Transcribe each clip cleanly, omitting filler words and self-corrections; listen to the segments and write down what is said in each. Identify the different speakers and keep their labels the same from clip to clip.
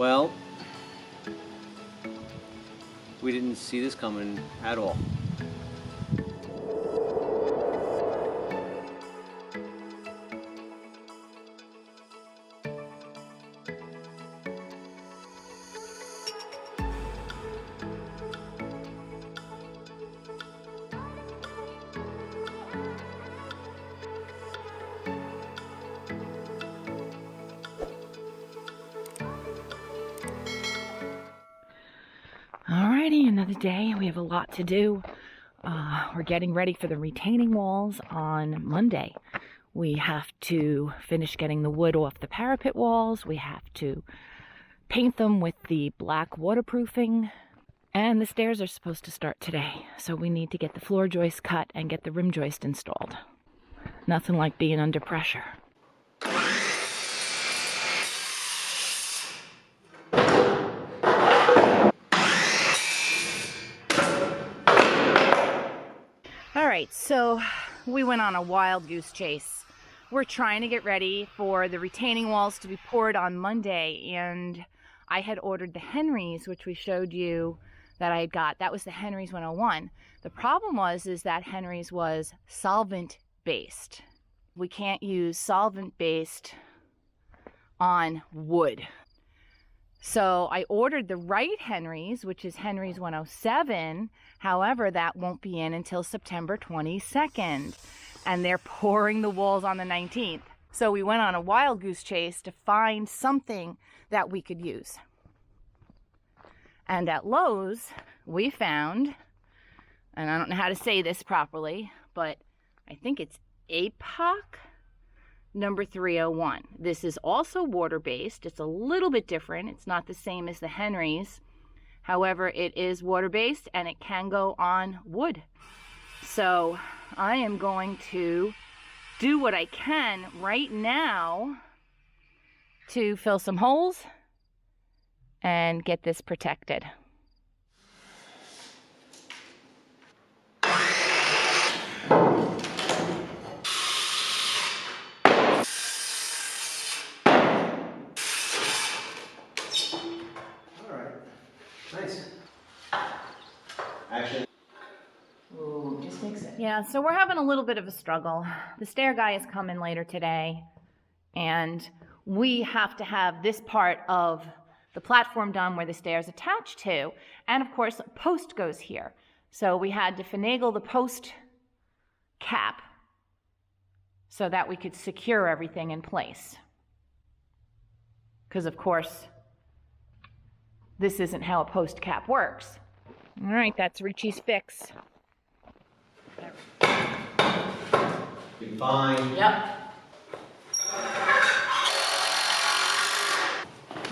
Speaker 1: Well, we didn't see this coming at all.
Speaker 2: Alrighty, another day. We have a lot to do. We're getting ready for the retaining walls on Monday. We have to finish getting the wood off the parapet walls. We have to paint them with the black waterproofing. And the stairs are supposed to start today. So we need to get the floor joist cut and get the rim joist installed. Nothing like being under pressure. Alright, so we went on a wild goose chase. We're trying to get ready for the retaining walls to be poured on Monday, and I had ordered the Henrys, which we showed you that I had got. That was the Henrys 101. The problem is that Henrys was solvent based. We can't use solvent based on wood. So I ordered the right Henrys, which is Henrys 107. However, that won't be in until September 22nd. And they're pouring the walls on the 19th. So we went on a wild goose chase to find something that we could use. And at Lowe's, we found, and I don't know how to say this properly, but I think it's APOC number 301. This is also water-based. It's a little bit different. It's not the same as the Henrys. However, it is water-based and it can go on wood. So I am going to do what I can right now to fill some holes and get this protected.
Speaker 1: Nice. Action.
Speaker 2: Ooh, just mix it. Yeah, so we're having a little bit of a struggle. The stair guy is coming later today, and we have to have this part of the platform done where the stair's attached to, and of course, a post goes here. So we had to finagle the post cap so that we could secure everything in place. Because of course, this isn't how a post cap works. All right, that's Richie's fix.
Speaker 1: Be fine.
Speaker 2: Yep.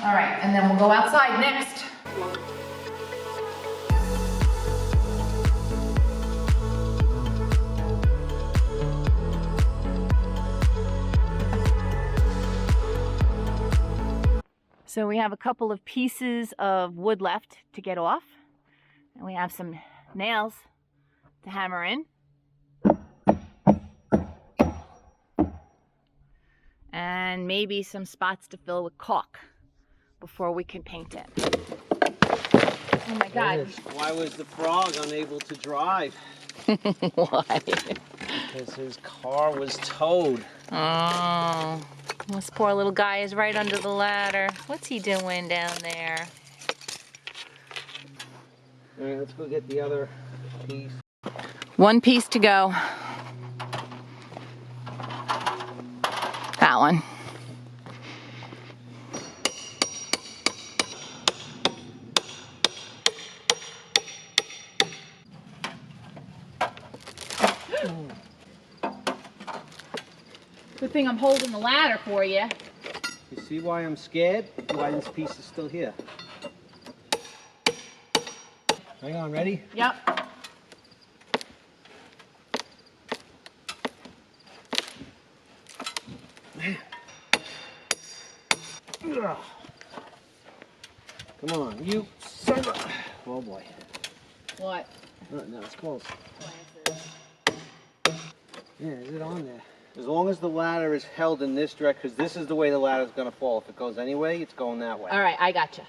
Speaker 2: All right, and then we'll go outside next. So we have a couple of pieces of wood left to get off, and we have some nails to hammer in. And maybe some spots to fill with caulk before we can paint it. Oh my God.
Speaker 1: Why was the frog unable to drive?
Speaker 2: Why?
Speaker 1: Because his car was towed.
Speaker 2: Oh, this poor little guy is right under the ladder. What's he doing down there?
Speaker 1: All right, let's go get the other piece.
Speaker 2: One piece to go. That one. Good thing I'm holding the ladder for you.
Speaker 1: You see why I'm scared? Why this piece is still here. Hang on, ready?
Speaker 2: Yep.
Speaker 1: Come on, you son of a... Oh boy.
Speaker 2: What?
Speaker 1: No, it's close. Yeah, is it on there? As long as the ladder is held in this direction, because this is the way the ladder is going to fall. If it goes anyway, it's going that way.
Speaker 2: All right, I gotcha.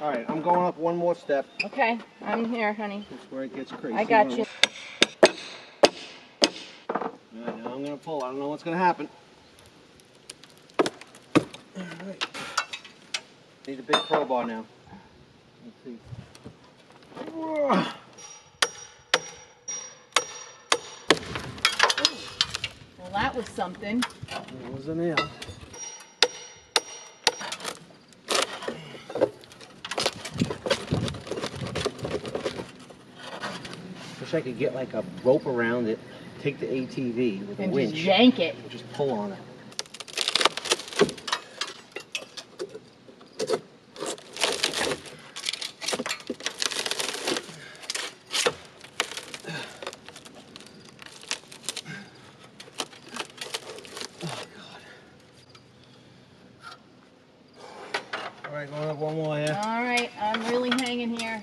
Speaker 1: All right, I'm going up one more step.
Speaker 2: Okay, I'm here, honey.
Speaker 1: This is where it gets crazy.
Speaker 2: I got you.
Speaker 1: All right, now I'm going to pull. I don't know what's going to happen. All right. Need a big crowbar now. Let's see. Whoa.
Speaker 2: Well, that was something.
Speaker 1: It was a nail. Wish I could get like a rope around it, take the ATV with a
Speaker 2: And
Speaker 1: winch.
Speaker 2: just yank it.
Speaker 1: And just pull on it. All right, going up one more here.
Speaker 2: All right, I'm really hanging here.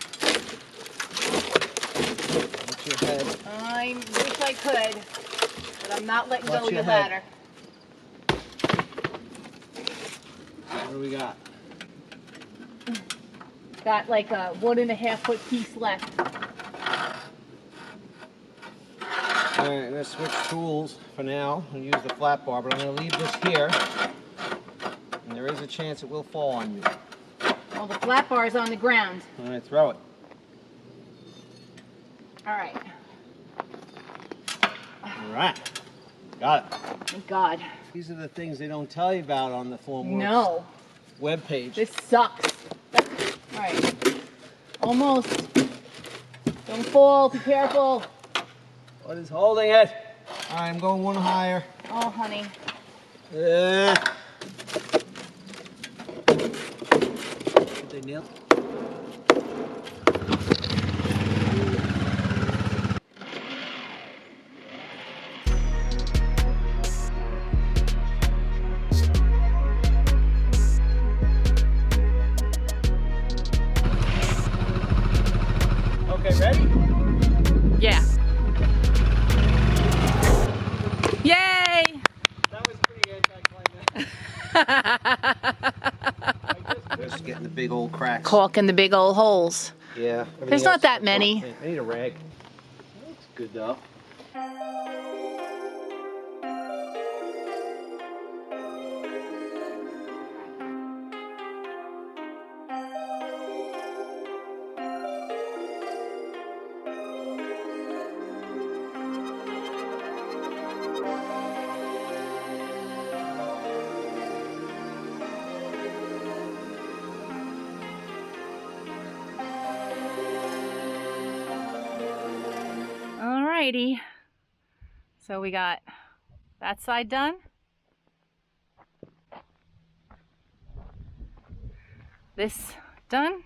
Speaker 1: Watch your head.
Speaker 2: I wish I could, but I'm not letting
Speaker 1: Watch
Speaker 2: go of
Speaker 1: your
Speaker 2: your
Speaker 1: head.
Speaker 2: ladder.
Speaker 1: What do we got?
Speaker 2: Got like a 1.5 foot piece left.
Speaker 1: All right, I'm gonna switch tools for now and use the flat bar, but I'm gonna leave this here. And there is a chance it will fall on me.
Speaker 2: Well, the flat bar is on the ground.
Speaker 1: I'm gonna throw it.
Speaker 2: All right.
Speaker 1: All right, got it.
Speaker 2: Thank God.
Speaker 1: These are the things they don't tell you about on the Formworks
Speaker 2: No,
Speaker 1: webpage.
Speaker 2: this sucks. All right. Almost. Don't fall. Be careful.
Speaker 1: What is holding it? All right, I'm going one higher.
Speaker 2: Oh, honey.
Speaker 1: Did they nail it? Okay, ready?
Speaker 2: Yeah. Yay!
Speaker 1: That was pretty anticlimactic. Just getting the big old cracks.
Speaker 2: Caulking the big old holes.
Speaker 1: Yeah.
Speaker 2: There's not that many.
Speaker 1: I need a rag. That looks good though.
Speaker 2: Alrighty. So we got that side done. This done.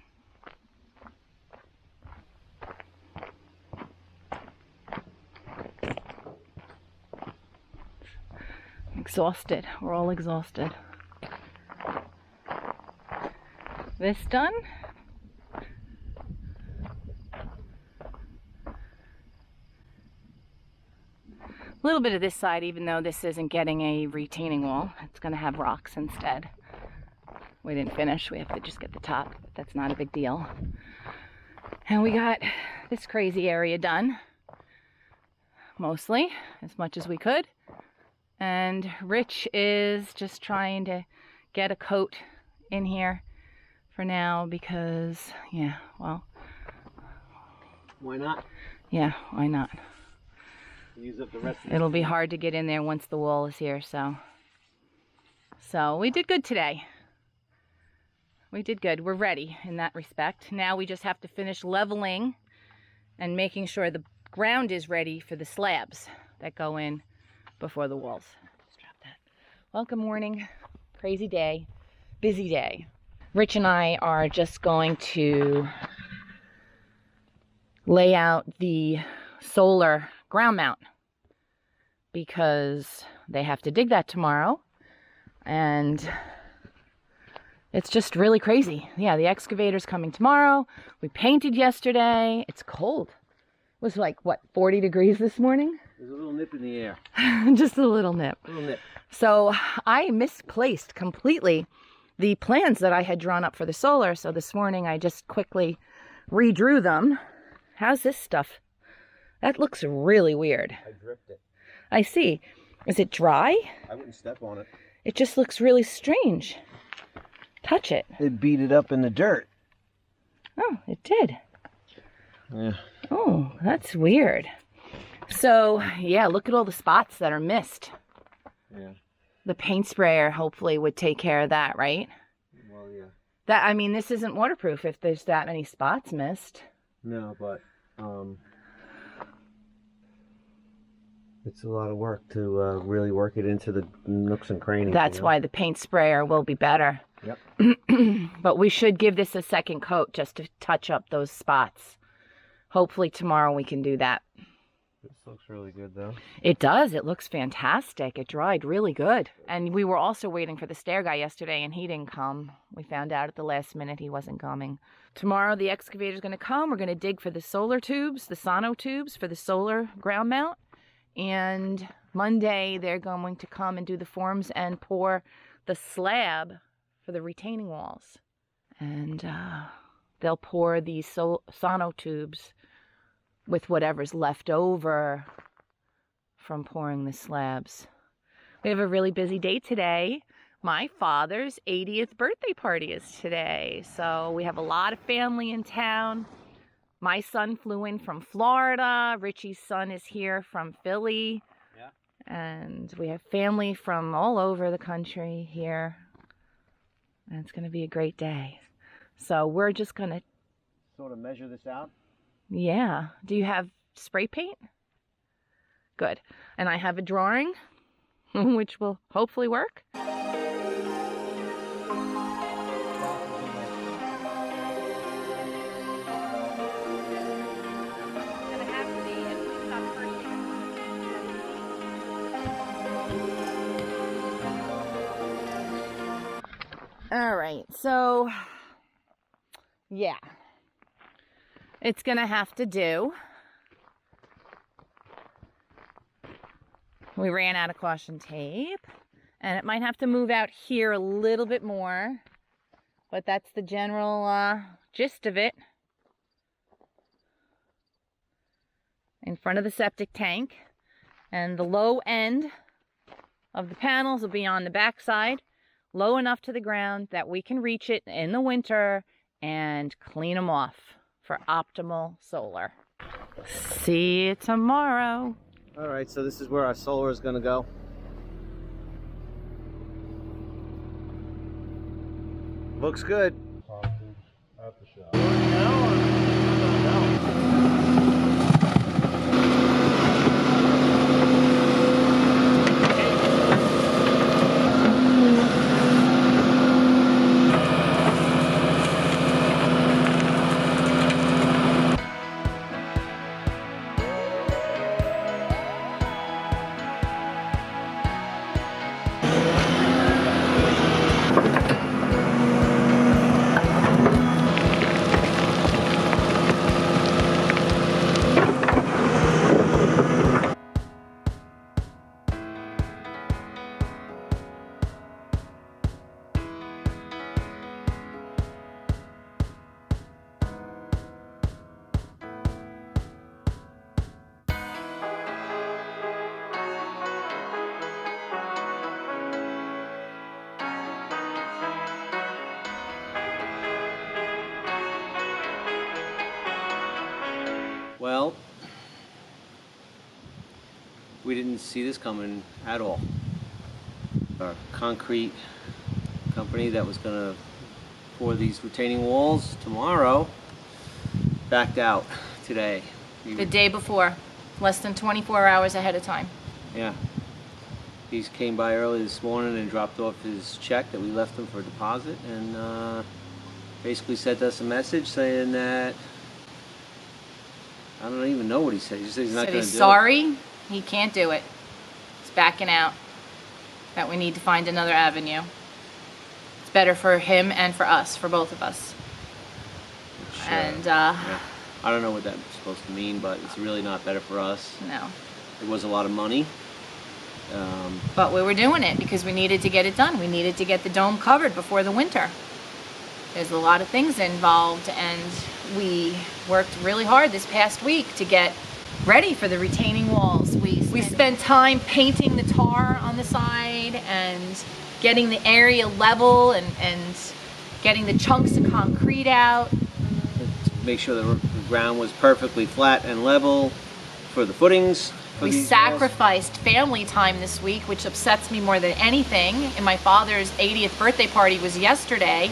Speaker 2: Exhausted. We're all exhausted. This done. A little bit of this side, even though this isn't getting a retaining wall. It's going to have rocks instead. We didn't finish. We have to just get the top, but that's not a big deal. And we got this crazy area done. Mostly, as much as we could. And Rich is just trying to get a coat in here for now because, yeah, well.
Speaker 1: Why not?
Speaker 2: Yeah, why not?
Speaker 1: Use up the rest of
Speaker 2: It'll be hard to get in there once the wall is here, so we did good today. We did good. We're ready in that respect. Now we just have to finish leveling and making sure the ground is ready for the slabs that go in before the walls. Just drop that. Well, good morning. Crazy day. Busy day. Rich and I are just going to lay out the solar ground mount because they have to dig that tomorrow and it's just really crazy. Yeah, the excavator's coming tomorrow. We painted yesterday. It's cold. It was like, what, 40 degrees this morning?
Speaker 1: There's a little nip in the air.
Speaker 2: Just a little nip.
Speaker 1: Little nip.
Speaker 2: So I misplaced completely the plans that I had drawn up for the solar. So this morning I just quickly redrew them. How's this stuff? That looks really weird.
Speaker 1: I dripped it.
Speaker 2: I see. Is it dry?
Speaker 1: I wouldn't step on it.
Speaker 2: It just looks really strange. Touch it.
Speaker 1: It beat it up in the dirt.
Speaker 2: Oh, it did.
Speaker 1: Yeah.
Speaker 2: Oh, that's weird. So, yeah, look at all the spots that are missed.
Speaker 1: Yeah.
Speaker 2: The paint sprayer hopefully would take care of that, right?
Speaker 1: Well, yeah.
Speaker 2: That, I mean, this isn't waterproof if there's that many spots missed.
Speaker 1: No, but it's a lot of work to really work it into the nooks and crannies.
Speaker 2: That's why the paint sprayer will be better.
Speaker 1: Yep.
Speaker 2: But we should give this a second coat just to touch up those spots. Hopefully tomorrow we can do that.
Speaker 1: This looks really good, though.
Speaker 2: It does. It looks fantastic. It dried really good. And we were also waiting for the stair guy yesterday, and he didn't come. We found out at the last minute he wasn't coming. Tomorrow the excavator's going to come. We're going to dig for the solar tubes, the sono tubes for the solar ground mount. And Monday they're going to come and do the forms and pour the slab for the retaining walls. And they'll pour these sono tubes with whatever's left over from pouring the slabs. We have a really busy day today. My father's 80th birthday party is today. So we have a lot of family in town. My son flew in from Florida. Richie's son is here from Philly.
Speaker 1: Yeah.
Speaker 2: And we have family from all over the country here. And it's going to be a great day. So we're just going to
Speaker 1: sort of measure this out.
Speaker 2: Yeah. Do you have spray paint? Good. And I have a drawing, which will hopefully work. All right. So, yeah. It's going to have to do. We ran out of caution tape, and it might have to move out here a little bit more, but that's the general gist of it. In front of the septic tank, and the low end of the panels will be on the back side, low enough to the ground that we can reach it in the winter and clean them off for optimal solar. See you tomorrow.
Speaker 1: All right, so this is where our solar is going to go. Looks good.
Speaker 3: At the shop.
Speaker 1: Well, we didn't see this coming at all. Our concrete company that was going to pour these retaining walls tomorrow backed out today.
Speaker 2: The day before, less than 24 hours ahead of time.
Speaker 1: Yeah. He came by early this morning and dropped off his check that we left him for deposit, and basically sent us a message saying that, I don't even know what he said. He just said he's not going to do it.
Speaker 2: He's sorry, he can't do it. He's backing out. That we need to find another avenue. It's better for him and for us, for both of us.
Speaker 1: Which,
Speaker 2: And
Speaker 1: yeah. I don't know what that's supposed to mean, but it's really not better for us.
Speaker 2: no.
Speaker 1: It was a lot of money.
Speaker 2: But we were doing it because we needed to get it done. We needed to get the dome covered before the winter. There's a lot of things involved, and we worked really hard this past week to get ready for the retaining walls. We spent time painting the tar on the side and getting the area level and getting the chunks of concrete out.
Speaker 1: Make sure the ground was perfectly flat and level for the footings.
Speaker 2: We sacrificed family time this week, which upsets me more than anything. And my father's 80th birthday party was yesterday,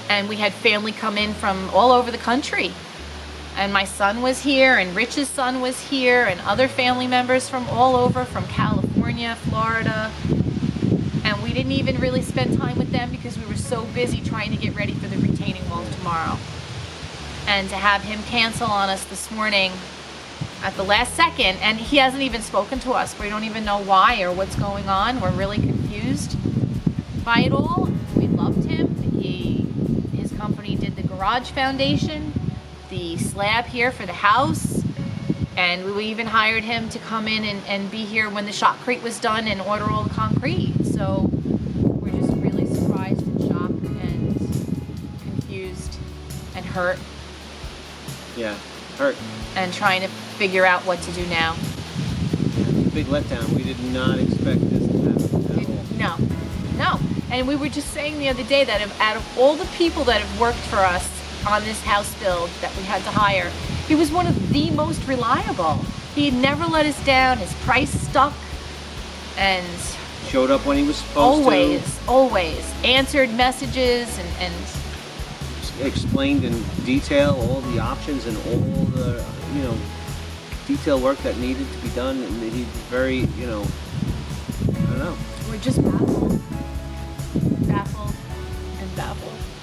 Speaker 2: and we had family come in from all over the country. And my son was here, and Rich's son was here, and other family members from all over, from California, Florida. And we didn't even really spend time with them because we were so busy trying to get ready for the retaining wall tomorrow. And to have him cancel on us this morning at the last second, and he hasn't even spoken to us. We don't even know why or what's going on. We're really confused by it all. We loved him. His company did the garage foundation, the slab here for the house, and we even hired him to come in and be here when the shotcrete was done and order all the concrete. So we're just really surprised and shocked and confused and hurt.
Speaker 1: Yeah, hurt.
Speaker 2: And trying to figure out what to do now.
Speaker 1: Big letdown. We did not expect this to happen at all.
Speaker 2: No. And we were just saying the other day that out of all the people that have worked for us on this house build that we had to hire, he was one of the most reliable. He had never let us down. His price stuck, and
Speaker 1: showed up when he was supposed to.
Speaker 2: Always answered messages and
Speaker 1: explained in detail all the options and all the detail work that needed to be done. And he's very I don't know.
Speaker 2: We're just baffled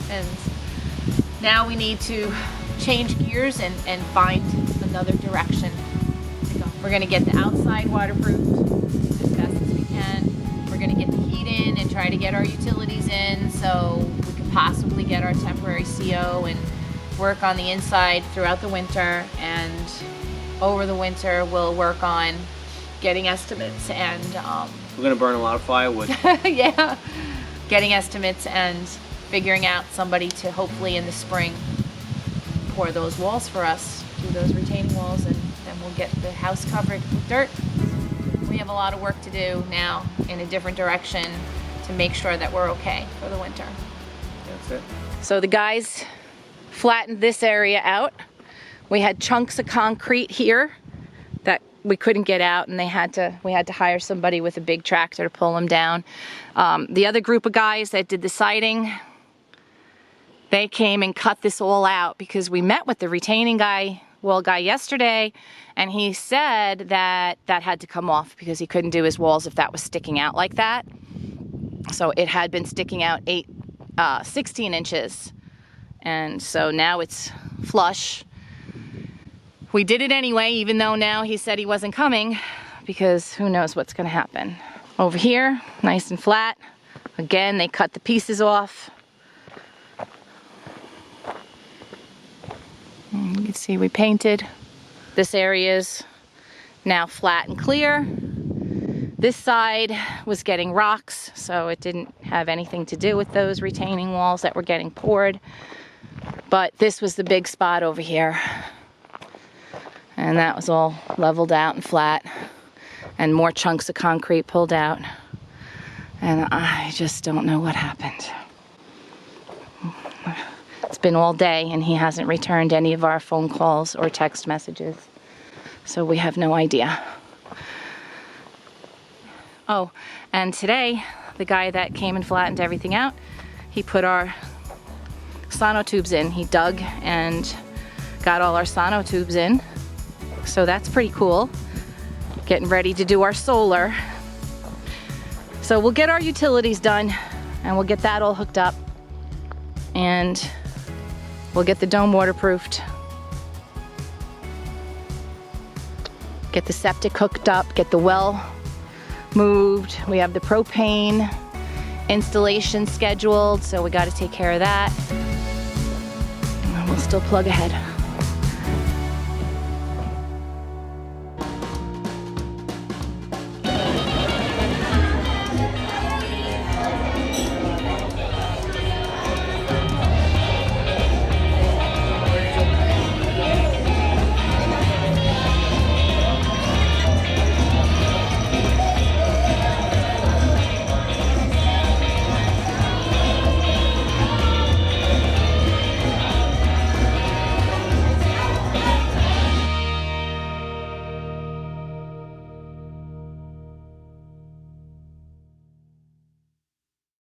Speaker 2: and now we need to change gears and find another direction to go. We're going to get the outside waterproofed as fast as we can. We're going to get the heat in and try to get our utilities in so we can possibly get our temporary CO and work on the inside throughout the winter, and over the winter we'll work on getting estimates and
Speaker 1: we're going to burn a lot of firewood.
Speaker 2: yeah, getting estimates and figuring out somebody to hopefully in the spring pour those walls for us, do those retaining walls, and then we'll get the house covered with dirt. We have a lot of work to do now in a different direction to make sure that we're okay for the winter.
Speaker 1: That's it.
Speaker 2: So the guys flattened this area out. We had chunks of concrete here that we couldn't get out, and we had to hire somebody with a big tractor to pull them down. The other group of guys that did the siding, they came and cut this all out because we met with the retaining wall guy yesterday, and he said that had to come off because he couldn't do his walls if that was sticking out like that. So it had been sticking out 16 inches, and so now it's flush. We did it anyway, even though now he said he wasn't coming, because who knows what's going to happen. Over here, nice and flat. Again, they cut the pieces off. You can see we painted. This area is now flat and clear. This side was getting rocks, so it didn't have anything to do with those retaining walls that were getting poured. But this was the big spot over here. And that was all leveled out and flat, and more chunks of concrete pulled out. And I just don't know what happened. It's been all day, and he hasn't returned any of our phone calls or text messages. So we have no idea. Oh, and today, the guy that came and flattened everything out, he put our sonotubes in. He dug and got all our sonotubes in. So that's pretty cool. Getting ready to do our solar. So we'll get our utilities done, and we'll get that all hooked up, and we'll get the dome waterproofed. Get the septic hooked up, get the well moved. We have the propane installation scheduled, so we got to take care of that. And we'll still plug ahead.